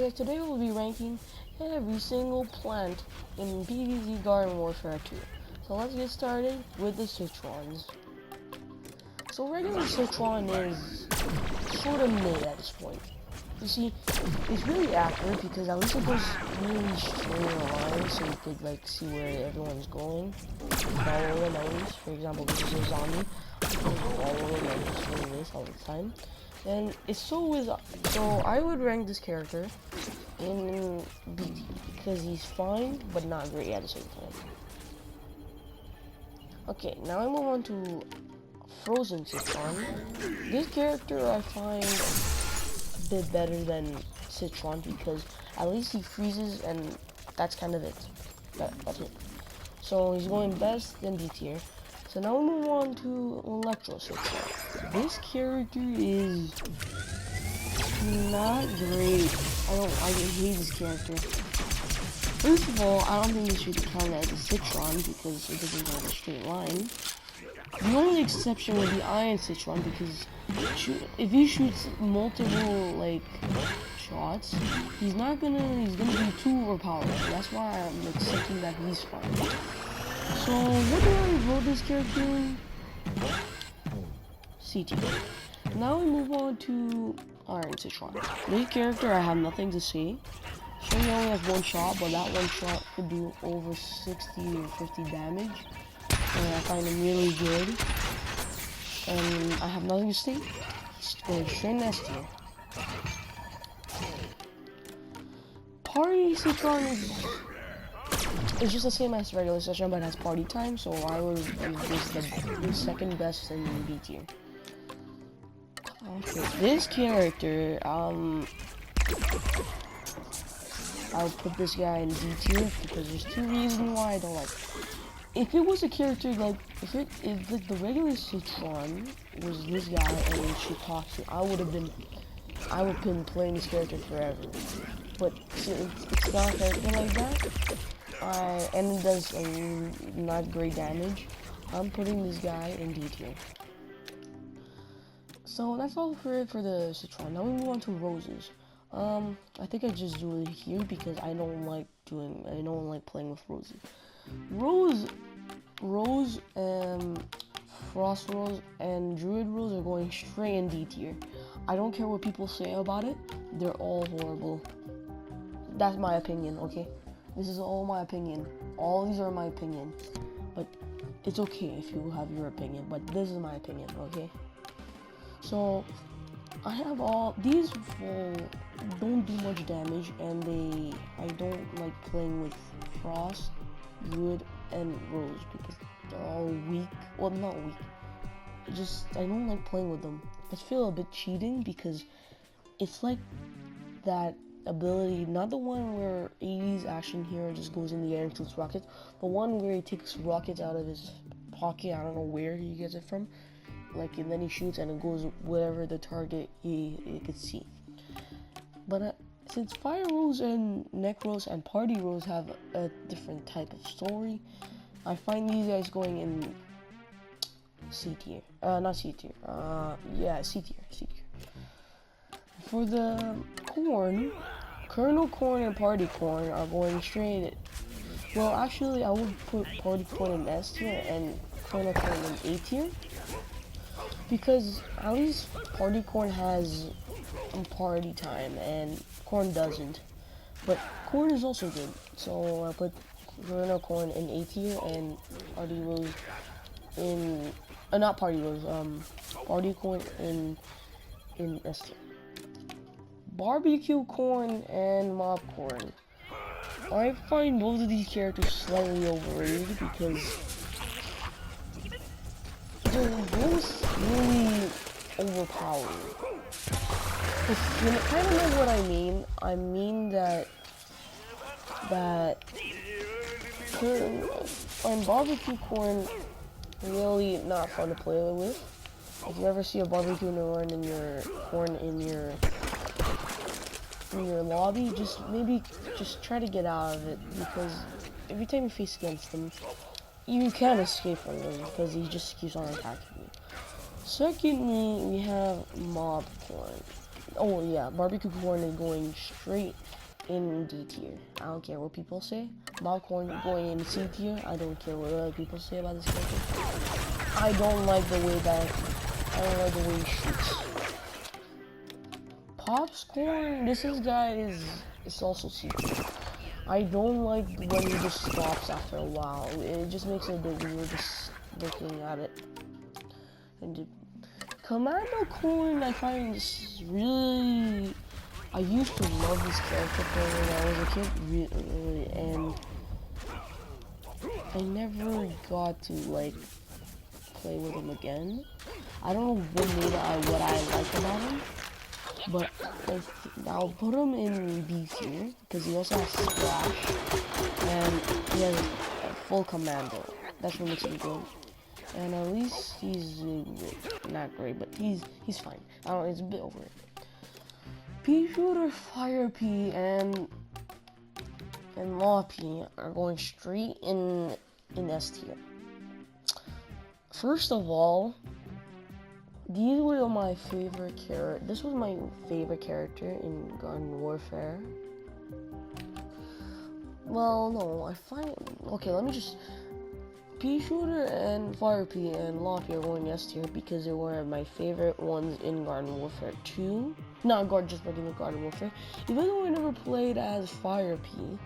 guys, today we'll be ranking every single plant in PvZ Garden Warfare 2. So let's get started with the citrons. So regular citron is sort of mid at this point. You see, it's really accurate because at least it goes really straight in a line, so you could like see where everyone's going. Follow them at least. For example, this is a zombie. Follow them and just doing this all the time. And it's so I would rank this character in BT because he's fine but not great at the same time. Okay, now I move on to Frozen Citron. This character I find a bit better than Citron because at least he freezes and that's kind of it. That's it. So he's going best in B tier. So now we move on to Electro Citron. This character is not great. I hate this character. First of all, I don't think it should count as a Citron because it doesn't go in a straight line. The only exception would be Iron Citron because if he shoots multiple like shots, he's gonna be too overpowered. That's why I'm accepting that he's fine. So what do I vote this character in? CT. Now we move on to Iron Citron. This character I have nothing to say. Sure, he only has one shot, but that one shot could do over 60 or 50 damage. And I find him really good. And I have nothing to say. It's going straight next tier. Party Citron is just the same as regular Citron, but has party time, so I would use the second best in B tier. Okay, this character, I'll put this guy in D tier because there's two reasons why I don't like it. If it was a character like, if the regular Citron was this guy and then she talks to, I would have been playing this character forever. But it's not a character like that. And it does not great damage. I'm putting this guy in D tier. So that's all for the Citron. Now we move on to Roses. I think I just do it here because I don't like playing with Roses. Rose, Frost Rose, and Druid Rose are going straight in D tier. I don't care what people say about it. They're all horrible. That's my opinion, okay? This is all my opinion. All these are my opinion. But it's okay if you have your opinion, but this is my opinion, okay? So I have these don't do much damage, and I don't like playing with Frost, Druid, and Rose because they're all weak. Well, not weak. I don't like playing with them. I feel a bit cheating because it's like that ability, not the one where 80's action hero just goes in the air and shoots rockets, the one where he takes rockets out of his pocket. I don't know where he gets it from. Like, and then he shoots and it goes wherever the target he could see. But since Fire Rose and Neck Rose and Party Rose have a different type of story, I find these guys going in C tier. Not C tier. Yeah, C tier. For the Corn, Colonel Corn and Party Corn are going straight. Well, actually, I would put Party Corn in S tier and Colonel Corn in A tier. Because at least Party Corn has party time and Corn doesn't. But Corn is also good. So I put Colonel Corn in A tier and Party Rose in not Party Rose, Party Corn in S tier. Barbecue Corn and Mob Corn. I find both of these characters slightly overrated because they're both really overpowered. You kind of know what I mean. I mean that Barbecue Corn really not fun to play with. If you ever see a barbecue corn in your lobby, just try to get out of it because every time you face against them, you can't escape from them because he just keeps on attacking you. Secondly, we have Mob Corn. Oh yeah, barbecue corn is going straight in D tier. I don't care what people say. Popcorn going in C tier. I don't care what other people say about this character. I don't like the way he shoots. Popcorn, guy is also C tier. I don't like when he just stops after a while. It just makes it a bit weird just looking at it. And Commando Corn, I find just really. I used to love this character when I was a kid, really, and I never got to like play with him again. I don't know what I like about him, but I'll put him in B tier because he also has Splash and he has a full commando. That's what makes him good. And at least he's not great, but he's fine. I don't know, it's a bit over it. Pea Shooter, Fire Pea, and Law Pea are going straight in S tier. First of all, these were my favorite character. This was my favorite character in Garden Warfare. Well, no, I find. Okay, let me just. Pea Shooter and Fire Pea and Law Pea are going S tier because they were my favorite ones in Garden Warfare 2. Not just regular Garden Warfare. Even though I never played as Fire Pea,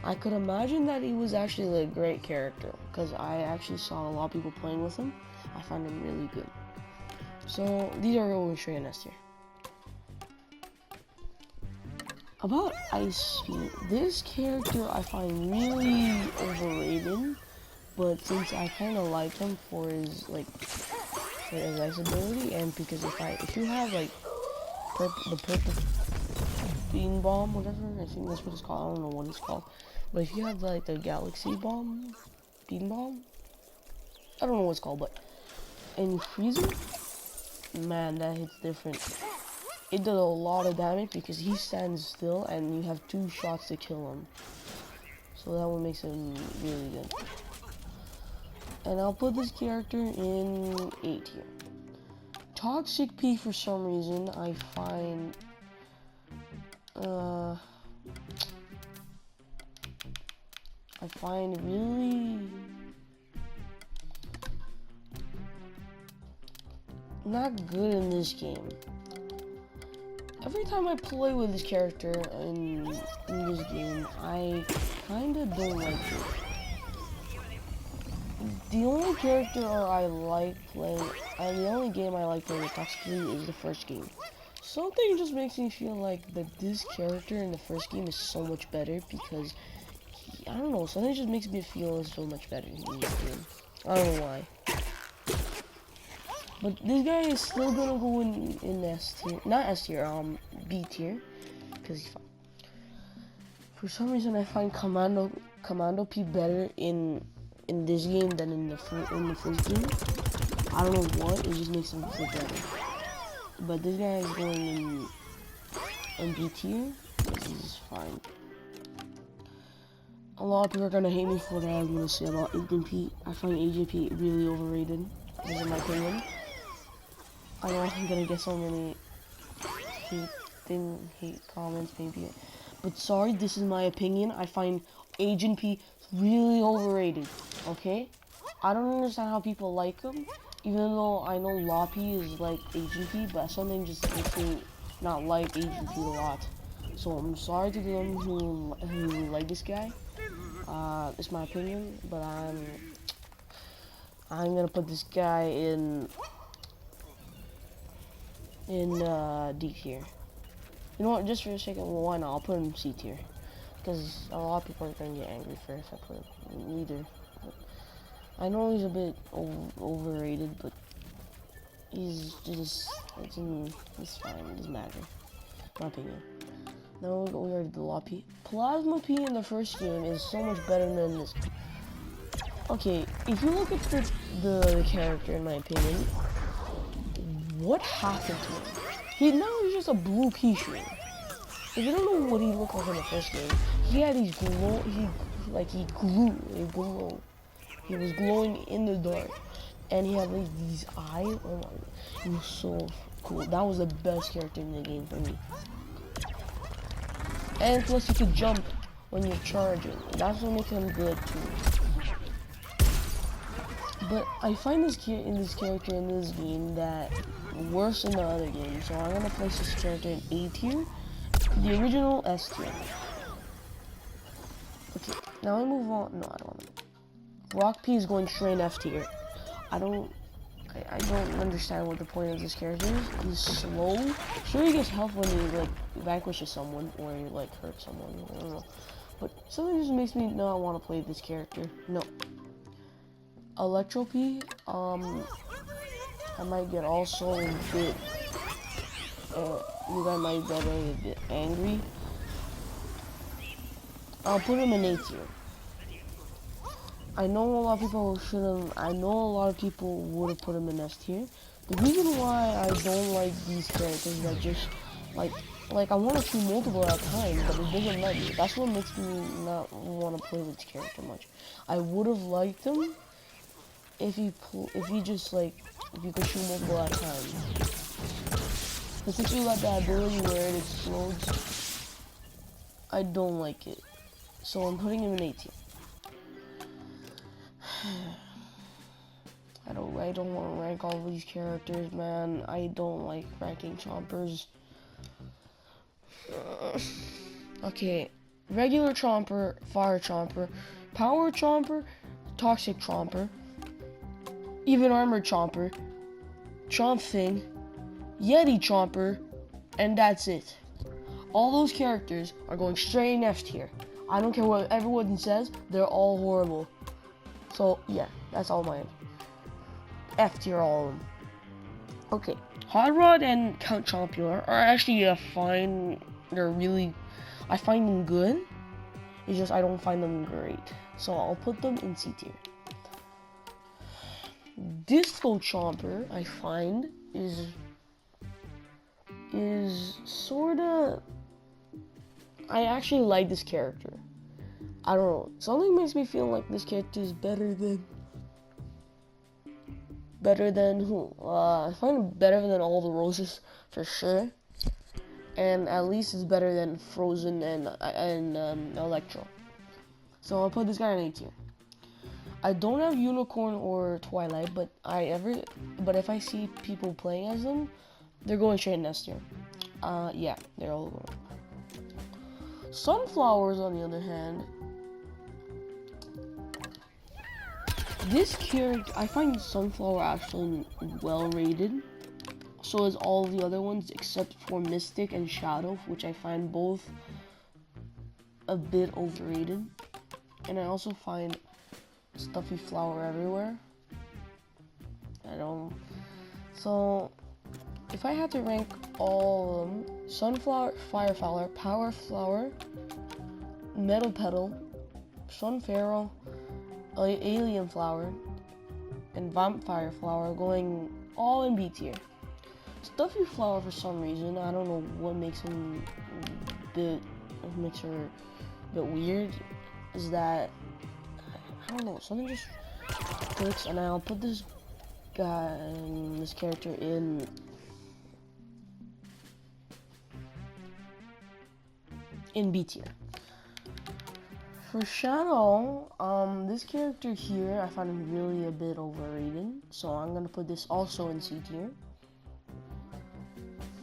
I could imagine that he was actually a great character because I actually saw a lot of people playing with him. I found him really good. So these are going straight in S tier. About Ice Pea, this character I find really overrated. But since I kind of like him for his ice ability, and because if you have like the purple bean bomb, whatever, I think that's what it's called. I don't know what it's called, but if you have like the galaxy bomb, bean bomb, I don't know what it's called, but and you freeze him, man, that hits different. It does a lot of damage because he stands still, and you have 2 shots to kill him. So that one makes him really good. And I'll put this character in A tier. Toxic P, for some reason, I find really not good in this game. Every time I play with this character in this game, I kinda don't like it. The only character I like playing, the only game I like playing with Toxicity is the first game. Something just makes me feel like that this character in the first game is so much better because, I don't know, something just makes me feel so much better in this game. I don't know why. But this guy is still gonna go in S tier, not S tier, B tier, because he's fine. For some reason I find Commando P better in this game than in the first game. I don't know what, it just makes him feel better. But this guy is going in B tier, this is fine. A lot of people are gonna hate me for what I'm gonna say about Agent P. I find Agent P really overrated, this is my opinion. I know I'm gonna get so many hate comments maybe, but sorry, this is my opinion. I find Agent P really overrated, okay? I don't understand how people like him, even though I know Loppy is like Agent P, but something just makes me not like Agent P a lot. So I'm sorry to them who like this guy. It's my opinion, but I'm gonna put this guy in D tier. You know what? Just for a second, well, why not? I'll put him in C tier. Because a lot of people are going to get angry for if I put him either. But I know he's a bit overrated, but he's just, it's fine, it doesn't matter. My opinion. Now we already did Law P. Plasma P in the first game is so much better than this. Okay, if you look at the character, in my opinion, what happened to him? He's just a blue pea shooter. If you don't know what he looked like in the first game, he had these he was glowing in the dark, and he had like these eyes. Oh my, it was so cool. That was the best character in the game for me. And plus, you could jump when you're charging. That's what makes him good too. But I find this character in this game that worse than the other game. So I'm gonna place this character in A tier, the original S tier. Okay, now we move on. No, I don't want to. Rock P is going straight in F tier. I don't understand what the point of this character is. He's slow. Sure, he gets health when he like vanquishes someone or he like hurts someone. I don't know. But something just makes me not want to play this character. No. Electro P. I might get also a bit. You guys might get a bit angry. I'll put him in A tier. I know a lot of people shouldn't. I know a lot of people would have put him in S tier. The reason why I don't like these characters that just like I want to shoot multiple at a time, but it doesn't let me. That's what makes me not want to play this character much. I would have liked him if he just like if you could shoot multiple at a time. But since you got that ability where it explodes, I don't like it. So I'm putting him in A tier. I don't want to rank all these characters, man. I don't like ranking chompers. Okay, regular chomper, fire chomper, power chomper, toxic chomper, even armored chomper, chomp thing, yeti chomper, and that's it. All those characters are going straight in F tier. I don't care what everyone says, they're all horrible. So yeah, that's all mine. F tier, all of them. Okay, Hot Rod and Count Chompular are actually fine. They're really, I find them good. It's just I don't find them great. So I'll put them in C tier. Disco Chomper, I find, is sorta. I actually like this character. I don't know. Something makes me feel like this character is better than who? I find him better than all the roses for sure, and at least it's better than Frozen and Electro. So I'll put this guy in A tier. I don't have Unicorn or Twilight, but if I see people playing as them, they're going straight in S tier. Yeah, they're all going. Sunflowers, on the other hand, this character, I find Sunflower actually well rated. So is all the other ones except for Mystic and Shadow, which I find both a bit overrated. And I also find Stuffy Flower everywhere. So if I had to rank all of them, Sunflower, Fire Flower, Power Flower, Metal Petal, Sunfarrow, Alien Flower, and Vampire Flower going all in B tier. Stuffy Flower, for some reason, I don't know what makes her a bit weird, is that, I don't know, something just clicks, and I'll put this character in B tier. For Shadow, this character here, I find him really a bit overrated, so I'm gonna put this also in C tier.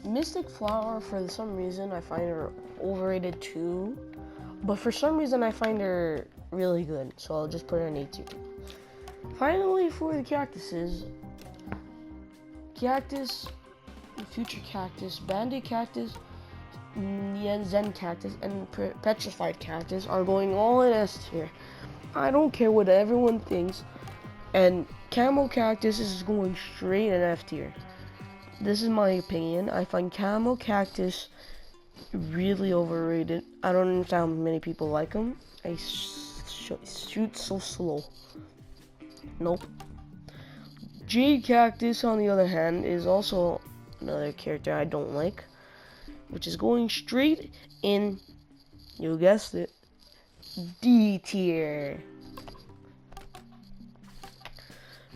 Mystic Flower, for some reason, I find her overrated too, but for some reason, I find her really good, so I'll just put her in A tier. Finally, for the cactuses, Cactus, Future Cactus, Bandit Cactus, Zen Cactus, and Petrified Cactus are going all in S tier. I don't care what everyone thinks, and Camel Cactus is going straight in F tier. This is my opinion. I find Camel Cactus really overrated. I don't understand how many people like him. I shoot so slow. Nope. Jade Cactus, on the other hand, is also another character I don't like, which is going straight in, you guessed it, D tier.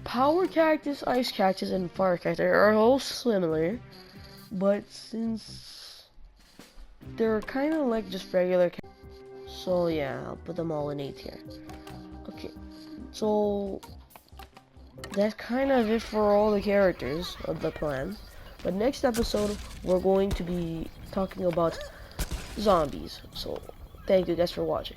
Power Cactus, Ice Cactus, and Fire Cactus are all similar. but since they're kind of like just regular, so yeah, I'll put them all in A tier. Okay, so that's kind of it for all the characters of the plan. But next episode, we're going to be talking about zombies. So, thank you guys for watching.